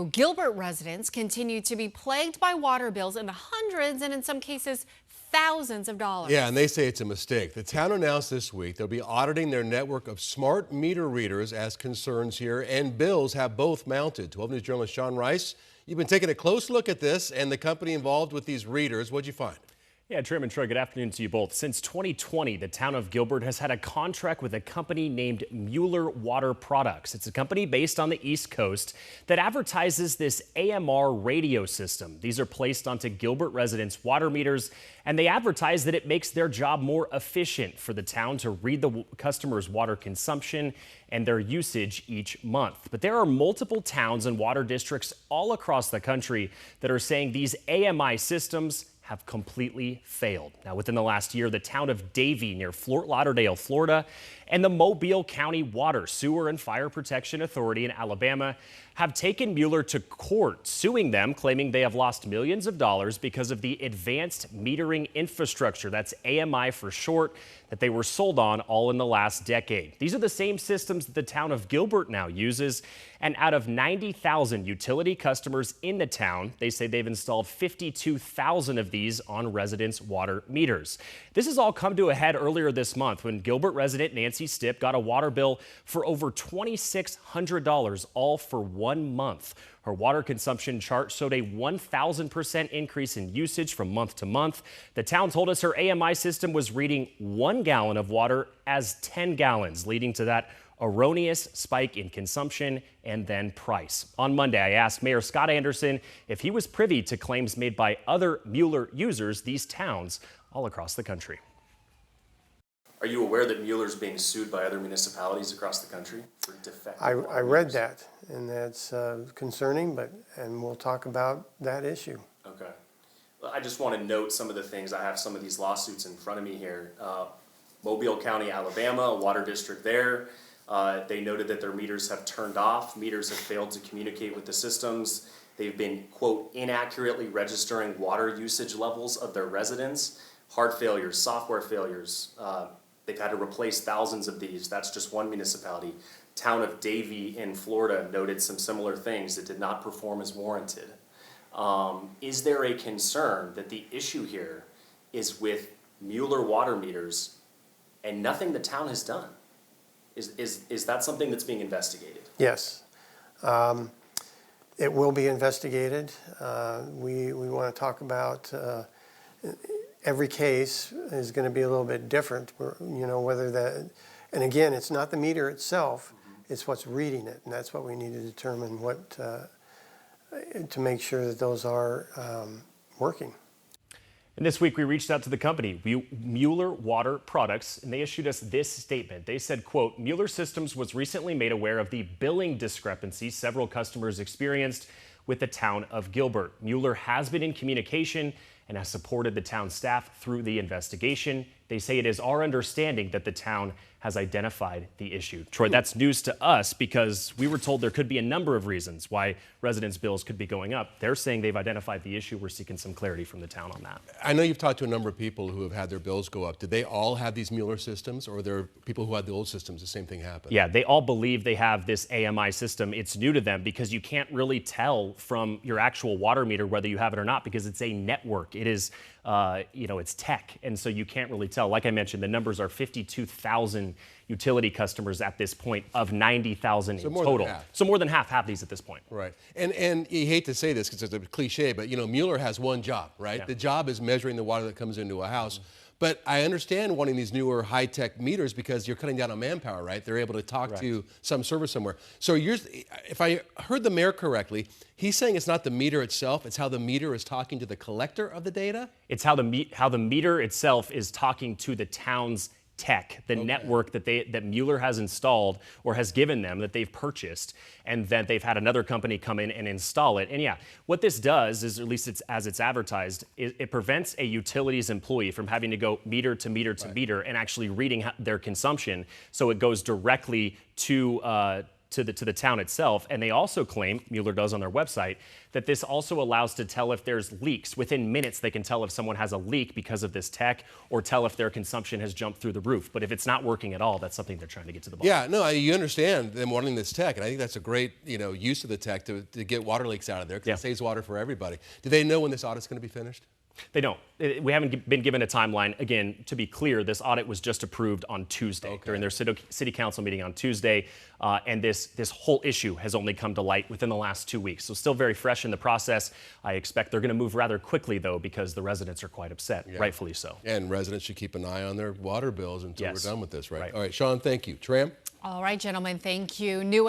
Gilbert residents continue to be plagued by water bills in the hundreds and in some cases thousands of dollars. Yeah, and they say it's a mistake. The town announced this week they'll be auditing their network of smart meter readers as concerns here, and bills have both mounted. 12 News journalist Sean Rice, you've been taking a close look at this and the company involved with these readers. What'd you find? Yeah, Trim and Troy, good afternoon to you both. Since 2020, the town of Gilbert has had a contract with a company named Mueller Water Products. It's a company based on the East Coast that advertises this AMR radio system. These are placed onto Gilbert residents' water meters, and they advertise that it makes their job more efficient for the town to read the customers' water consumption and their usage each month. But there are multiple towns and water districts all across the country that are saying these AMI systems have completely failed. Now, within the last year, the town of Davie near Fort Lauderdale, Florida, and the Mobile County Water, Sewer, and Fire Protection Authority in Alabama have taken Mueller to court, suing them, claiming they have lost millions of dollars because of the advanced metering infrastructure, that's AMI for short, that they were sold on all in the last decade. These are the same systems that the town of Gilbert now uses, and out of 90,000 utility customers in the town, they say they've installed 52,000 of these on residents' water meters. This has all come to a head earlier this month when Gilbert resident Nancy Stipp got a water bill for over $2,600, all for 1 month. Her water consumption chart showed a 1,000% increase in usage from month to month. The town told us her AMI system was reading 1 gallon of water as 10 gallons, leading to that erroneous spike in consumption and then price. On Monday, I asked Mayor Scott Anderson if he was privy to claims made by other Mueller users, these towns all across the country. Are you aware that Mueller's being sued by other municipalities across the country for defective I water read meters? that, and that's concerning, and we'll talk about that issue. Okay. Well, I just want to note some of the things. I have some of these lawsuits in front of me here. Mobile County, Alabama, a water district there. They noted that their meters have turned off. Meters have failed to communicate with the systems. They've been, quote, inaccurately registering water usage levels of their residents. Hard failures, software failures. They've had to replace thousands of these. That's just one municipality. Town of Davie in Florida noted some similar things that did not perform as warranted. Is there a concern that the issue here is with Mueller water meters and nothing the town has done? Is that something that's being investigated? Yes. It will be investigated. We want to talk about every case is going to be a little bit different, you know, whether that, and again, it's not the meter itself, it's what's reading it, and that's what we need to determine what, to make sure that those are working. And this week we reached out to the company, Mueller Water Products, and they issued us this statement. They said, quote, Mueller Systems was recently made aware of the billing discrepancies several customers experienced with the town of Gilbert. Mueller has been in communication and has supported the town staff through the investigation. They say it is our understanding that the town has identified the issue. Troy, that's news to us because we were told there could be a number of reasons why residents' bills could be going up. They're saying they've identified the issue. We're seeking some clarity from the town on that. I know you've talked to a number of people who have had their bills go up. Did they all have these Mueller systems, or are there people who had the old systems, the same thing happened? Yeah, they all believe they have this AMI system. It's new to them because you can't really tell from your actual water meter whether you have it or not because it's a network. It is, you know, it's tech, and so you can't really tell. Like I mentioned, the numbers are 52,000 utility customers at this point of 90,000 in total. So more than half have these at this point. Right. And you hate to say this because it's a cliche, but you know, Mueller has one job, right? Yeah. The job is measuring the water that comes into a house. But I understand wanting these newer high-tech meters because you're cutting down on manpower, right? They're able to talk to some server somewhere. So if I heard the mayor correctly, he's saying it's not the meter itself, it's how the meter is talking to the collector of the data? It's how the meter itself is talking to the town's tech, the network that Mueller has installed or has given them that they've purchased, and then they've had another company come in and install it. And yeah, what this does is, at least it's as it's advertised, it prevents a utilities employee from having to go meter to meter to meter and actually reading their consumption. So it goes directly to to the town itself. And they also claim, Mueller does on their website, that this also allows to tell if there's leaks. Within minutes, they can tell if someone has a leak because of this tech, or tell if their consumption has jumped through the roof. But if it's not working at all, that's something they're trying to get to the bottom. Yeah, no, you understand them wanting this tech, and I think that's a great, use of the tech to get water leaks out of there, because it saves water for everybody. Do they know when this audit's going to be finished? They don't. We haven't been given a timeline. Again, to be clear, this audit was just approved on Tuesday during their city council meeting on Tuesday, and this whole issue has only come to light within the last 2 weeks. So still very fresh in the process. I expect they're going to move rather quickly, though, because the residents are quite upset, rightfully so. And residents should keep an eye on their water bills until we're done with this, right? Right. All right, Sean, thank you. Tram? All right, gentlemen, thank you. New